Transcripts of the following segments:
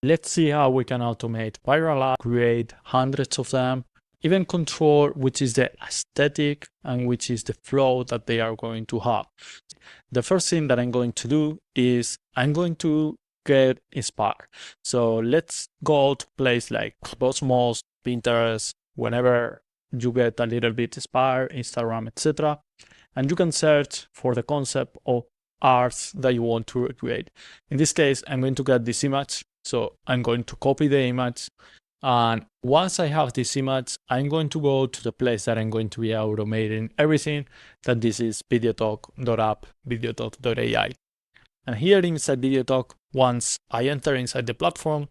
Let's see how we can automate viral ads, create hundreds of them, even control which is the aesthetic and which is the flow that they are going to have. The first thing that I'm going to do is I'm going to get inspired. So let's go to place like Cosmos, Pinterest, whenever you get a little bit inspired, Instagram, etc. And you can search for the concept of arts that you want to recreate. In this case, I'm going to get this image. So I'm going to copy the image. And once I have this image, I'm going to go to the place that I'm going to be automating everything. That this is videotok.app, videotok.ai. And here inside videotok, once I enter inside the platform,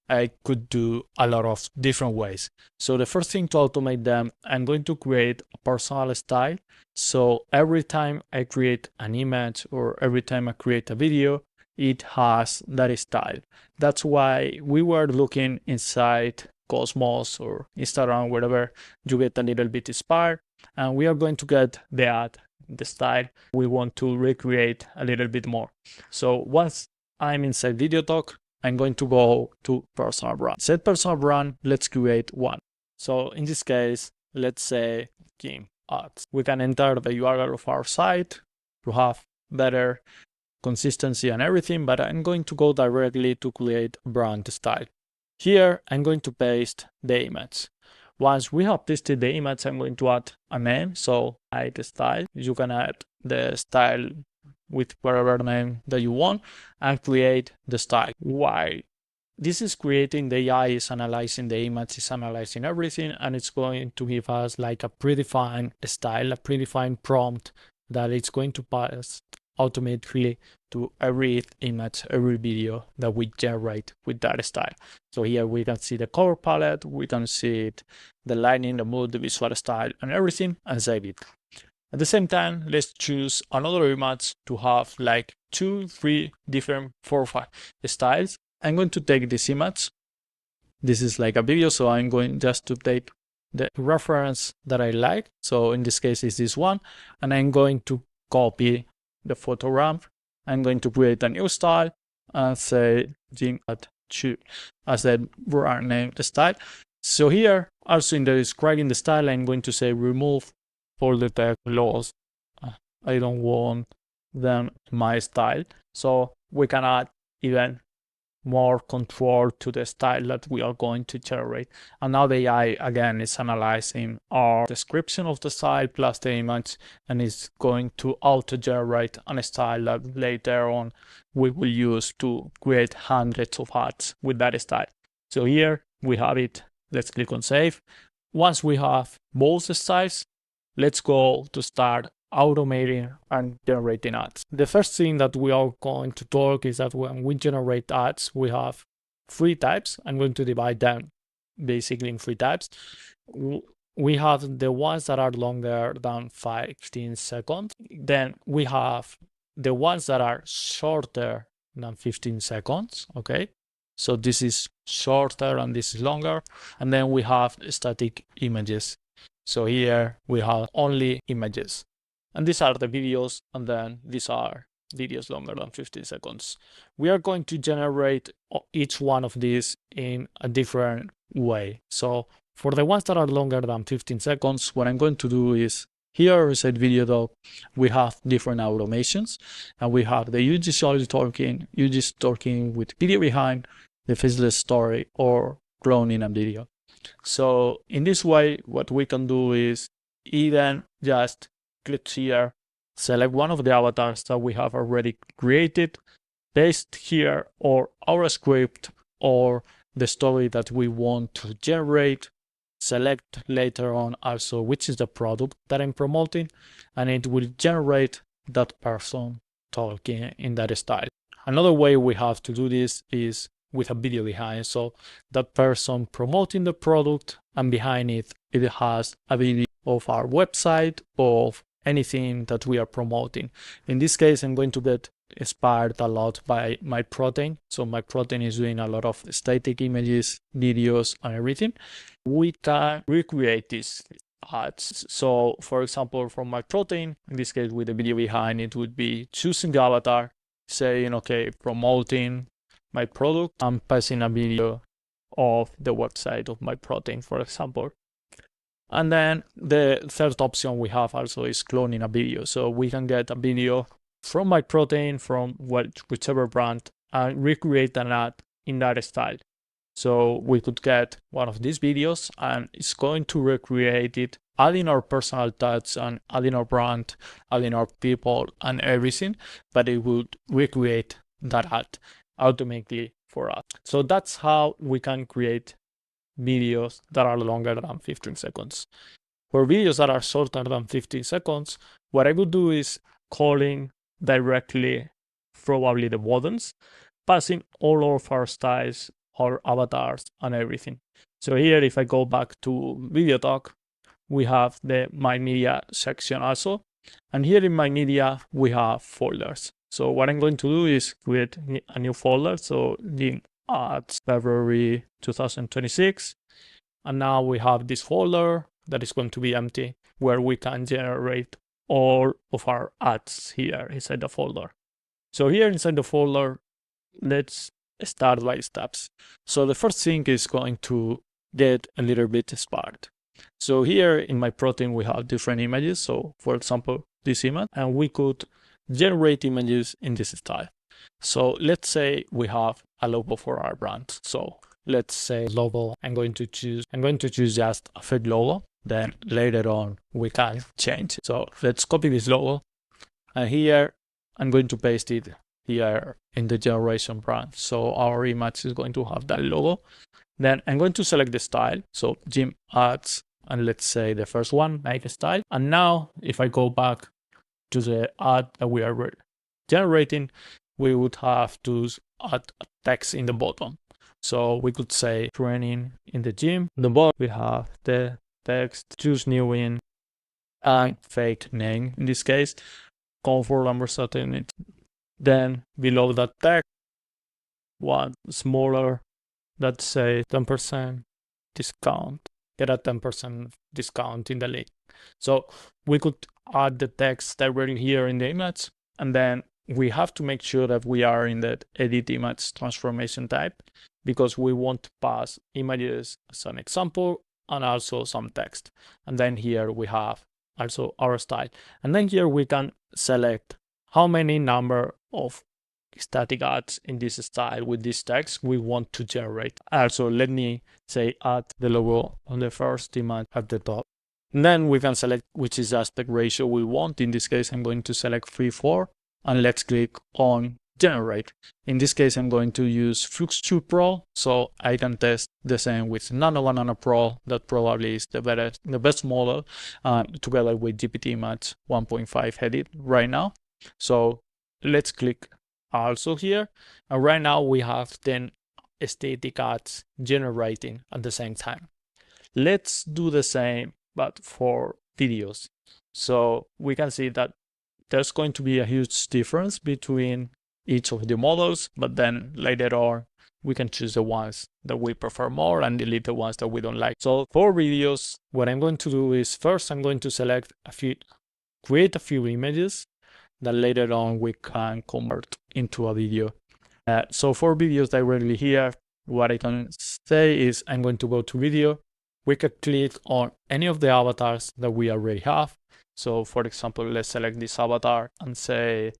I could do a lot of different ways. So the first thing to automate them, I'm going to create a personal style. So every time I create an image or every time I create a video, it has that style. That's why we were looking inside Cosmos or Instagram, wherever you get a little bit inspired, and we are going to get the ad, the style we want to recreate a little bit more. So once I'm inside videotok, I'm going to go to personal brand. Set personal brand, let's create one. So in this case, let's say game ads. We can enter the URL of our site to have better consistency and everything, but I'm going to go directly to create brand style. Here, I'm going to paste the image. Once we have pasted the image, I'm going to add a name. So add the style. You can add the style with whatever name that you want and create the style. Why? This is creating the AI is analyzing the image, is analyzing everything, and it's going to give us like a predefined style, a predefined prompt that it's going to pass automatically to every image, every video that we generate with that style. So here we can see the color palette, we can see it, the lighting, the mood, the visual style, and everything, and save it. At the same time, let's choose another image to have like 2, 3 different 4 or 5 styles. I'm going to take this image. This is like a video, so I'm going just to take the reference that I like. So in this case, it's this one, and I'm going to copy the photo ramp. I'm going to create a new style and say Gym2 as the brand name the style. So here, also in the describing the style, I'm going to say remove all the text laws. I don't want them my style. So we can add even more control to the style that we are going to generate. And now the AI again is analyzing our description of the style plus the image, and is going to auto generate a style that later on we will use to create hundreds of ads with that style. So here we have it. Let's click on save. Once we have both styles, let's go to start automating and generating ads. The first thing that we are going to talk is that when we generate ads, we have 3 types. I'm going to divide them basically in 3 types. We have the ones that are longer than 15 seconds. Then we have the ones that are shorter than 15 seconds, okay? So this is shorter and this is longer. And then we have static images. So here we have only images. And these are the videos, and then these are videos longer than 15 seconds. We are going to generate each one of these in a different way. So for the ones that are longer than 15 seconds, what I'm going to do is here inside videotok, we have different automations, and we have the UGC talking with video behind, the faceless story, or cloning a video. So in this way, what we can do is even just click here, select one of the avatars that we have already created, paste here or our script or the story that we want to generate, select later on also which is the product that I'm promoting, and it will generate that person talking in that style. Another way we have to do this is with a video behind. So that person promoting the product, and behind it, it has a video of our website, of anything that we are promoting. In this case, I'm going to get inspired a lot by my protein. So my protein is doing a lot of static images, videos, and everything. We can recreate these ads. So for example, from my protein, in this case with the video behind, it would be choosing the avatar, saying, okay, promoting my product. I'm passing a video of the website of my protein, for example. And then the third option we have also is cloning a video. So we can get a video from my protein, from whichever brand, and recreate an ad in that style. So we could get one of these videos and it's going to recreate it, adding our personal touch and adding our brand, adding our people and everything, but it would recreate that ad automatically for us. So that's how we can create videos that are longer than 15 seconds. For videos that are shorter than 15 seconds, what I would do is calling directly probably the buttons, passing all of our styles, our avatars and everything. So here, if I go back to videotok, we have the My Media section also. And here in My Media, we have folders. So what I'm going to do is create a new folder. So the ads February 2026. And now we have this folder that is going to be empty, where we can generate all of our ads here inside the folder. So here inside the folder, let's start by steps. So the first thing is going to get a little bit sparked. So here in my protein, we have different images. So for example, this image, and we could generate images in this style. So let's say we have a logo for our brand. So let's say logo, I'm going to choose just a fake logo. Then later on we can change. So let's copy this logo, and here I'm going to paste it here in the generation branch. So our image is going to have that logo. Then I'm going to select the style. So gym ads, and let's say the first one, make a style. And now if I go back to the ad that we are generating, we would have to add a text in the bottom. So we could say training in the gym. In the bottom we have the text, choose new in, and fake name in this case, comfort and versatility. Then below that text, one smaller that say 10% discount, get a 10% discount in the link. So we could add the text directly here in the image, and then we have to make sure that we are in that edit image transformation type, because we want to pass images as an example and also some text. And then here we have also our style. And then here we can select how many number of static ads in this style with this text we want to generate. Also, let me say add the logo on the first image at the top. And then we can select which is the aspect ratio we want. In this case, I'm going to select 3:4, and let's click on generate. In this case, I'm going to use Flux 2 Pro, so I can test the same with Nano Banana Pro. That probably is the best model, together with GPT-Image 1.5 edit right now. So let's click also here, and right now we have 10 static ads generating at the same time. Let's do the same but for videos. So we can see that there's going to be a huge difference between each of the models, but then later on we can choose the ones that we prefer more and delete the ones that we don't like. So for videos, what I'm going to do is first I'm going to select create a few images that later on we can convert into a video. So for videos directly here, what I can say is I'm going to go to video. We can click on any of the avatars that we already have. So for example, let's select this avatar and say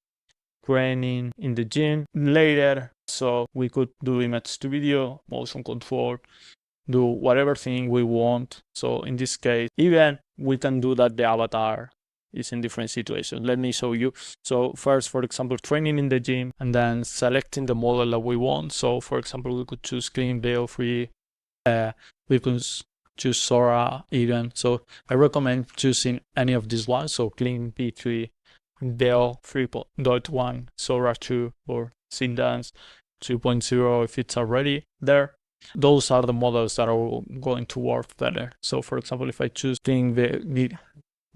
training in the gym later. So we could do image to video, motion control, do whatever thing we want. So in this case, even we can do that the avatar is in different situations. Let me show you. So first, for example, training in the gym, and then selecting the model that we want. So for example, we could choose clean veil free. We could choose Sora even. So I recommend choosing any of these ones. So clean V3, veil 3.1, Sora 2, or Sindance 2.0 if it's already there. Those are the models that are going to work better. So for example, if I choose clean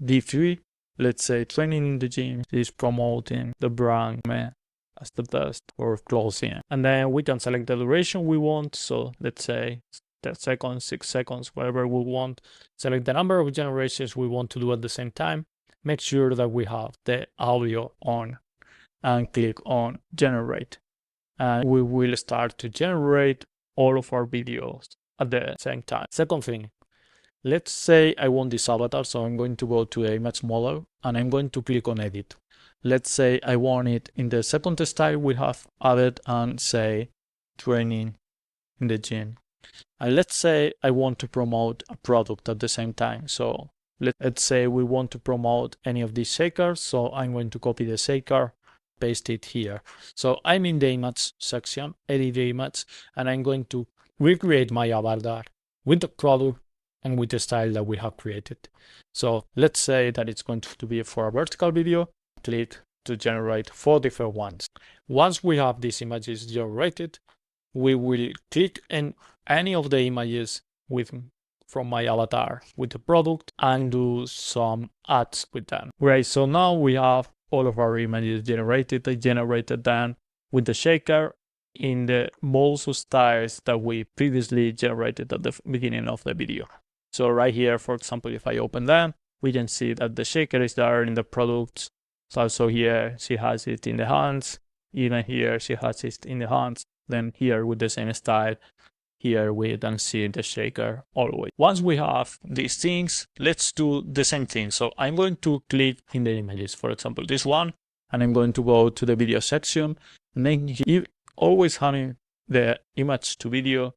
V3, let's say training in the gym is promoting the brand as the best for closing. And then we can select the duration we want. So let's say 10 seconds, 6 seconds, whatever we want. Select the number of generations we want to do at the same time. Make sure that we have the audio on and click on generate. and we will start to generate all of our videos at the same time. Second thing, let's say I want this avatar, so I'm going to go to the image model and I'm going to click on edit. Let's say I want it in the second style we have added and say training in the gym. And let's say I want to promote a product at the same time. So let's say we want to promote any of these shakers. So I'm going to copy the shaker, paste it here. So I'm in the image section, edit the image, and I'm going to recreate my avatar with the product and with the style that we have created. So let's say that it's going to be for a vertical video. Click to generate 4 different ones. Once we have these images generated, we will click in any of the images from my avatar with the product and do some ads with them. Right, so now we have all of our images generated. I generated them with the shaker in the most styles that we previously generated at the beginning of the video. So right here, for example, if I open them, we can see that the shaker is there in the products. So also here, she has it in the hands. Even here, she has it in the hands. Then here with the same style, here we don't see the shaker always. Once we have these things, let's do the same thing. So I'm going to click in the images, for example, this one, and I'm going to go to the video section, and then always having the image to video,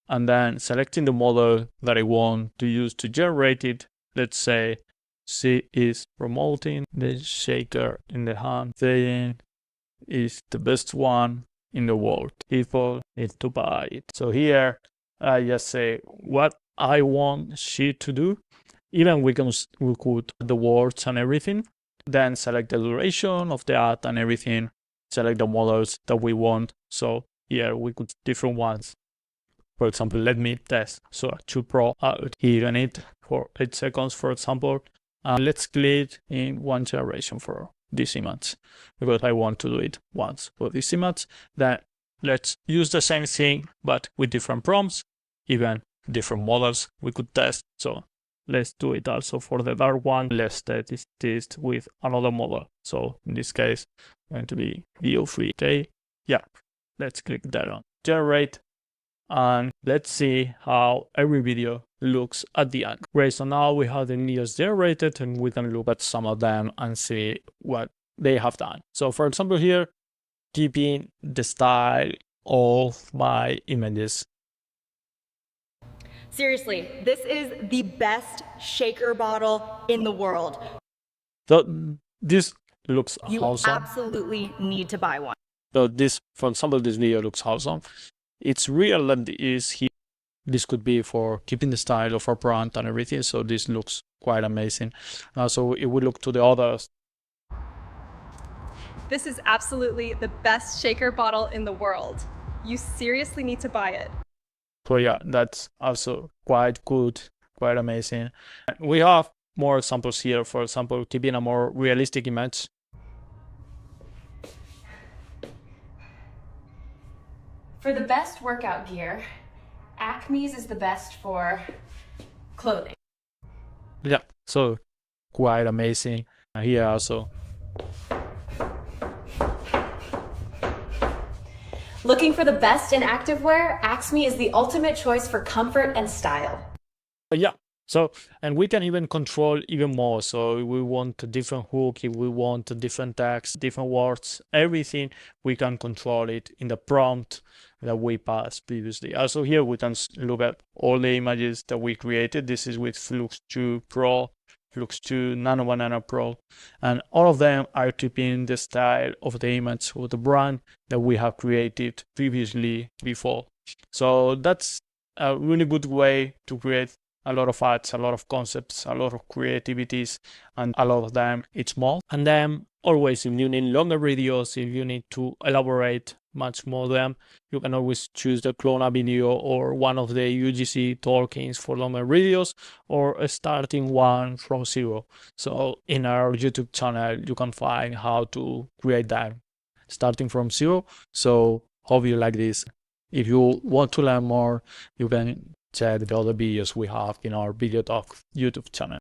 and then selecting the model that I want to use to generate it. Let's say she is promoting the shaker in the hand, saying is the best one in the world. People need to buy it. So here I just say what I want she to do. Even we could the words and everything. Then select the duration of the ad and everything. Select the models that we want. So here we could different ones. For example, let me test. So a 2 Pro out here on it for 8 seconds, for example. Let's click in one generation for this image because I want to do it once for this image. Then let's use the same thing but with different prompts, even different models we could test. So let's do it also for the dark one. Let's test this with another model. So in this case, going to be VO3. Okay, yeah, let's click that on generate, and let's see how every video looks at the end. Great, so now we have the videos generated and we can look at some of them and see what they have done. So for example here, keeping the style of my images. Seriously, this is the best shaker bottle in the world. So this looks you awesome. Absolutely need to buy one. So this, for example, this video looks awesome. It's real that is here. This could be for keeping the style of our brand and everything. So this looks quite amazing. So if we look to the others. This is absolutely the best shaker bottle in the world. You seriously need to buy it. So yeah, that's also quite good, quite amazing. We have more examples here. For example, keeping a more realistic image. For the best workout gear, Acme's is the best for clothing. Yeah, so quite amazing. Here also. Looking for the best in activewear? Acme is the ultimate choice for comfort and style. Yeah, so, and we can even control even more. So if we want a different hook, if we want a different text, different words, everything, we can control it in the prompt that we passed previously. Also here we can look at all the images that we created. This is with Flux 2 Pro, Flux 2 Nano Banana Pro, and all of them are keeping the style of the image or the brand that we have created previously before. So that's a really good way to create a lot of ads, a lot of concepts, a lot of creativities, and a lot of them it's small. And then always, if you need longer videos, if you need to elaborate much more them, you can always choose the clone video or one of the UGC tokens for longer videos, or starting one from zero. So in our YouTube channel, you can find how to create that starting from zero. So hope you like this. If you want to learn more, you can check the other videos we have in our Videotok YouTube channel.